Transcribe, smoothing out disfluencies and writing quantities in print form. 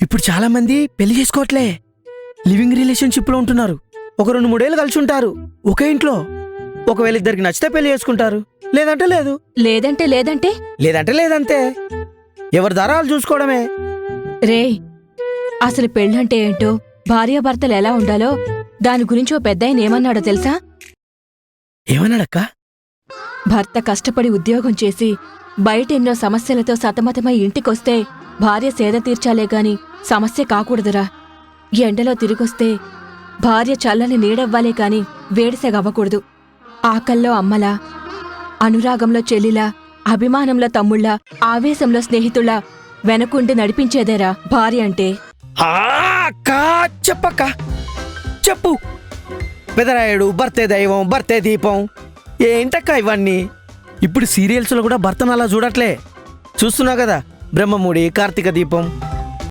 ఇప్పుడు చాలా మంది పెళ్లి చేసుకోవట్లే, లివింగ్ రిలేషన్షిప్ లో ఉంటున్నారు. ఒక 2-3 ఏళ్ళు కలిసి ఉంటారు ఒకే ఇంట్లో. ఒకవేళ ఇద్దరికి నచ్చితే పెళ్లి చేసుకుంటారు, లేదంటే లేదు. లేదంటే లేదంటే లేదంటే లేదంతే. ఎవరి దారాలు చూసుకోవడమే. రే, అసలు పెళ్ళంటే ఏంటో, భార్యాభర్తలు ఎలా ఉండాలో దాని గురించి ఓ పెద్దాయన ఏమన్నాడో తెలుసా? ఏమన్నాడక్క? భర్త కష్టపడి ఉద్యోగం చేసి బయట ఎన్నో సమస్యలతో సతమతమై ఇంటికొస్తే భార్య సేద తీర్చాలే గాని సమస్య కాకూడదురా. ఎండలో తిరిగొస్తే భార్య చల్లని నీడవ్వాలే కాని వేడిసెగవ్వకూడదు. ఆకల్లో అమ్మలా, అనురాగంలో చెల్లిలా, అభిమానంలో తమ్ముళ్ళా, ఆవేశంలో స్నేహితుళ్ళా వెనకుండి నడిపించేదేరా భార్య అంటే. అక్కా చెప్పక్క, చెప్పు. పెదరాయుడు, భర్తే దైవం, భర్తే దీపం, ఏంటక్క ఇవన్నీ? ఇప్పుడు సీరియల్స్లో కూడా భర్తను అలా చూడట్లే. చూస్తున్నావు కదా, బ్రహ్మముడి, కార్తీక దీపం.